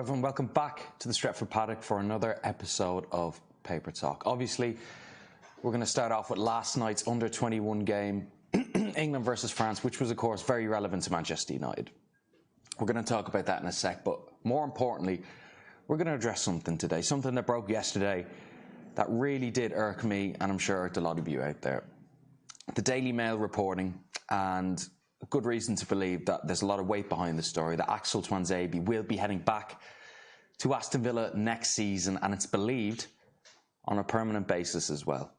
everyone, welcome back to the Stretford Paddock for another episode of Paper Talk. Obviously, we're going to start off with last night's under-21 game, England versus France, which was, of course, very relevant to Manchester United. We're going to talk about that in a sec, but more importantly, we're going to address something today, something that broke yesterday that really did irk me, and I'm sure irked a lot of you out there. The Daily Mail reporting, and good reason to believe that there's a lot of weight behind the story, that Axel Tuanzebe will be heading back to Aston Villa next season, and it's believed on a permanent basis as well.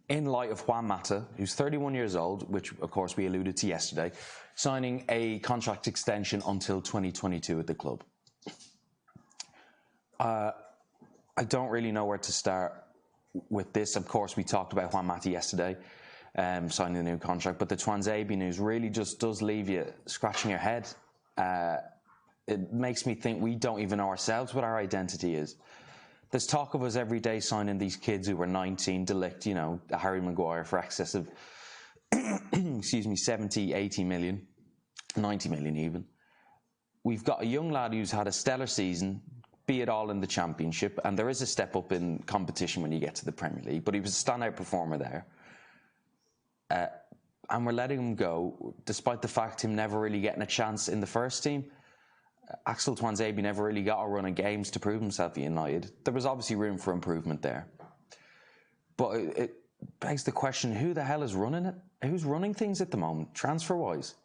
In light of Juan Mata, who's 31 years old, which of course we alluded to yesterday, signing a contract extension until 2022 at the club. I don't really know where to start with this. Of course, we talked about Juan Mata yesterday, signing the new contract, but the Tuanzebe news really just does leave you scratching your head. It makes me think we don't even know ourselves what our identity is. There's talk of us every day signing these kids who were 19, Delict, you know, Harry Maguire for excess of, 70, 80 million, 90 million even. We've got a young lad who's had a stellar season, be it all in the Championship, and there is a step up in competition when you get to the Premier League, but he was a standout performer there. And we're letting him go, despite the fact him never really getting a chance in the first team. Axel Tuanzebe never really got a run of games to prove himself at United. There was obviously room for improvement there. But it begs the question, who the hell is running it? Who's running things at the moment, transfer-wise?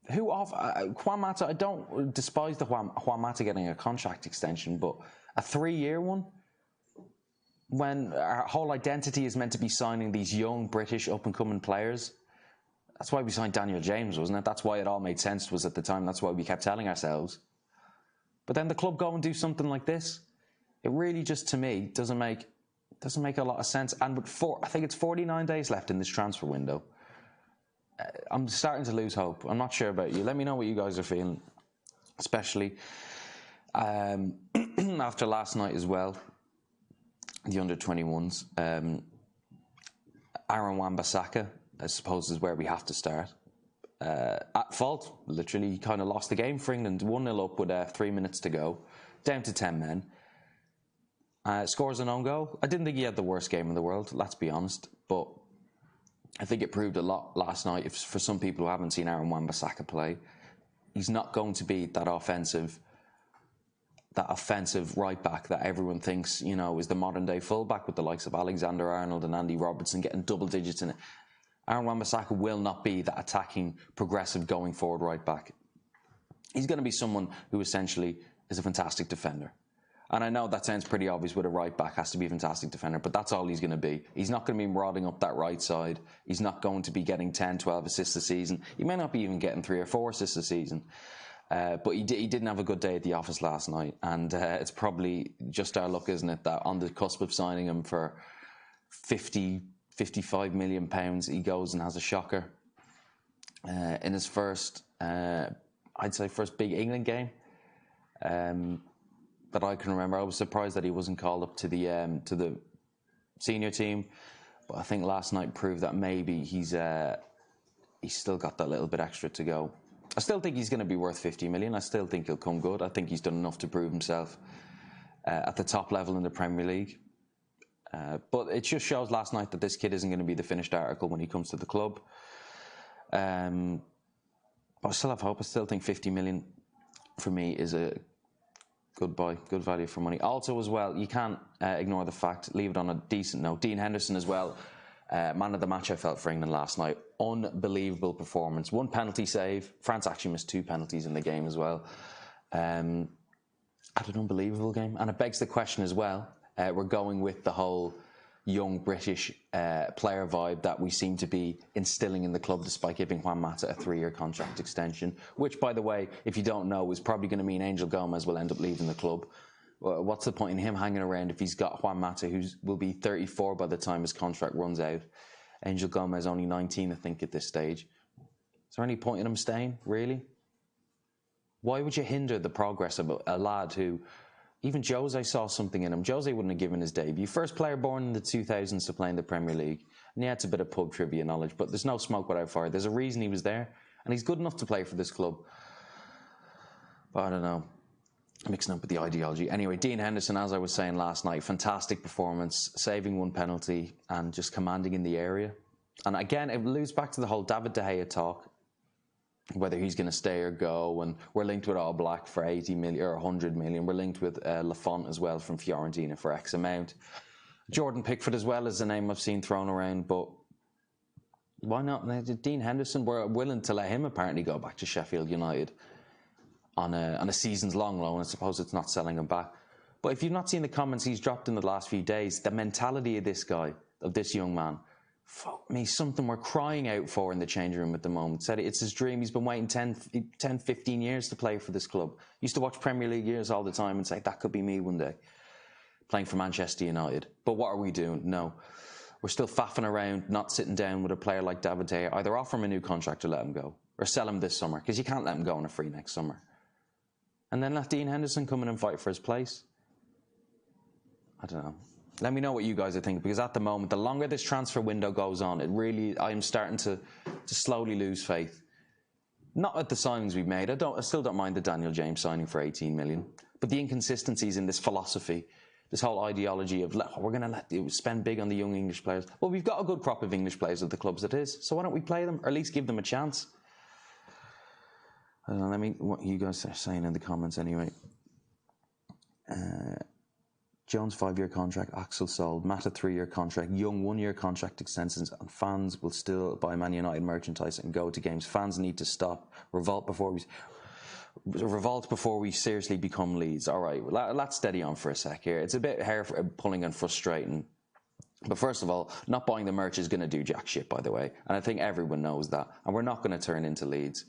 Juan Mata, I don't despise the Juan Mata getting a contract extension, but a 3-year one? When our whole identity is meant to be signing these young British up-and-coming players. That's why we signed Daniel James, wasn't it? That's why it all made sense to us at the time. That's why we kept telling ourselves. But then the club go and do something like this. It really just, to me, doesn't make a lot of sense. And with I think it's 49 days left in this transfer window. I'm starting to lose hope. I'm not sure about you. Let me know what you guys are feeling, especially after last night as well. The under-21s. Aaron Wan-Bissaka, I suppose, is where we have to start. At fault, literally, he kind of lost the game for England. 1-0 up with 3 minutes to go, down to 10 men. Scores an own goal. I didn't think he had the worst game in the world, let's be honest, but I think it proved a lot last night. For some people who haven't seen Aaron Wan-Bissaka play, he's not going to be that offensive right back that everyone thinks, you know, is the modern day fullback with the likes of Alexander-Arnold and Andy Robertson getting double digits in it. Aaron Wan-Bissaka will not be that attacking, progressive, going forward right back. He's going to be someone who essentially is a fantastic defender. And I know that sounds pretty obvious with a right back has to be a fantastic defender, but that's all he's going to be. He's not going to be marauding up that right side. He's not going to be getting 10, 12 assists a season. He may not be even getting 3 or 4 assists a season. But he didn't have a good day at the office last night, and it's probably just our luck, isn't it, that on the cusp of signing him for 55 million pounds, he goes and has a shocker in his first, I'd say, first big England game that I can remember. I was surprised that he wasn't called up to the senior team, but I think last night proved that maybe he's still got that little bit extra to go. I still think he's going to be worth 50 million. I still think he'll come good. I think he's done enough to prove himself at the top level in the Premier League. But it just shows last night that this kid isn't going to be the finished article when he comes to the club. But I still have hope. I still think 50 million for me is a good buy, good value for money. Also as well, you can't ignore the fact, leave it on a decent note, Dean Henderson as well. Man of the match, I felt, for England last night. Unbelievable performance. 1 penalty save. France actually missed 2 penalties in the game as well. Had an unbelievable game. And it begs the question as well. We're going with the whole young British player vibe that we seem to be instilling in the club, despite giving Juan Mata a 3-year contract extension. Which, by the way, if you don't know, is probably going to mean Angel Gomez will end up leaving the club. What's the point in him hanging around if he's got Juan Mata, who will be 34 by the time his contract runs out? Angel Gomez only 19, I think, at this stage. Is there any point in him staying, really? Why would you hinder the progress of a lad who, even Jose saw something in him. Jose wouldn't have given his debut. First player born in the 2000s to play in the Premier League. And yeah, it's a bit of pub trivia knowledge, but there's no smoke without fire. There's a reason he was there, and he's good enough to play for this club. But I don't know. Mixing up with the ideology. Anyway, Dean Henderson, as I was saying last night, fantastic performance, saving one penalty and just commanding in the area. And again, it alludes back to the whole David De Gea talk, whether he's going to stay or go. And we're linked with All Black for 80 million or 100 million. We're linked with Lafont as well from Fiorentina for X amount. Jordan Pickford as well is the name I've seen thrown around, but why not? Dean Henderson, we're willing to let him apparently go back to Sheffield United on a season's long loan. I suppose it's not selling him back. But if you've not seen the comments he's dropped in the last few days, the mentality of this guy, of this young man, fuck me, something we're crying out for in the changing room at the moment. Said it's his dream. He's been waiting 10, 15 years to play for this club. Used to watch Premier League years all the time and say, that could be me one day, playing for Manchester United. But what are we doing? No. We're still faffing around, not sitting down with a player like David De Gea. Either offer him a new contract or let him go. Or sell him this summer, because you can't let him go on a free next summer. And then let Dean Henderson come in and fight for his place. I don't know. Let me know what you guys are thinking, because at the moment, the longer this transfer window goes on, I'm starting to slowly lose faith. Not at the signings we've made. I still don't mind the Daniel James signing for 18 million. But the inconsistencies in this philosophy, this whole ideology of we're going to spend big on the young English players. Well, we've got a good crop of English players at the clubs it is. So why don't we play them, or at least give them a chance? I don't know, let me what you guys are saying in the comments anyway. Jones 5-year contract, Axel sold, Matt a 3-year contract, Young 1-year contract extensions, and fans will still buy Man United merchandise and go to games. Fans need to stop. Revolt before we seriously become Leeds. All right, let's steady on for a sec here. It's a bit hair pulling and frustrating. But first of all, not buying the merch is going to do jack shit, by the way. And I think everyone knows that. And we're not going to turn into Leeds.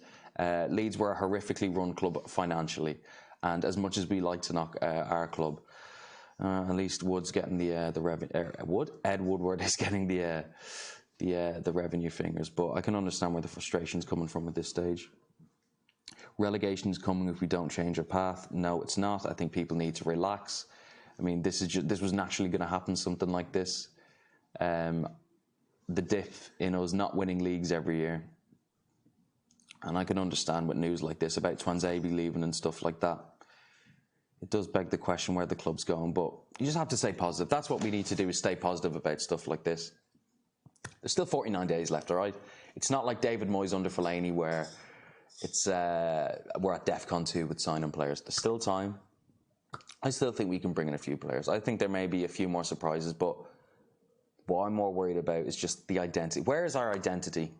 Leeds were a horrifically run club financially. And as much as we like to knock our club, at least Wood's getting the revenue. Ed Woodward is getting the revenue fingers. But I can understand where the frustration's coming from at this stage. Relegation is coming if we don't change our path. No, it's not. I think people need to relax. I mean, this was naturally going to happen, something like this. The dip in us not winning leagues every year. And I can understand with news like this about Tuanzebe leaving and stuff like that. It does beg the question where the club's going, but you just have to stay positive. That's what we need to do, is stay positive about stuff like this. There's still 49 days left, all right? It's not like David Moyes under Fellaini where it's we're at DEFCON 2 with signing players. There's still time. I still think we can bring in a few players. I think there may be a few more surprises, but what I'm more worried about is just the identity. Where is our identity?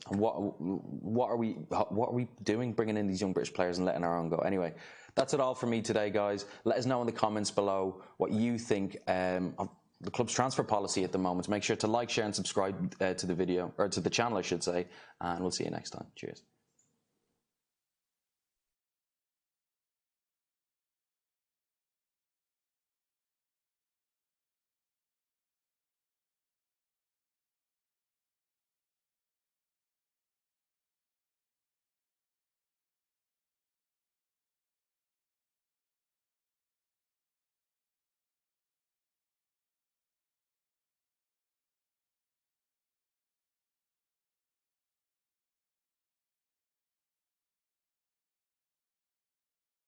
And what are we doing, bringing in these young British players and letting our own go? Anyway, that's it all for me today, guys. Let us know in the comments below what you think of the club's transfer policy at the moment. Make sure to like, share, and subscribe to the video, or to the channel, I should say. And we'll see you next time. Cheers.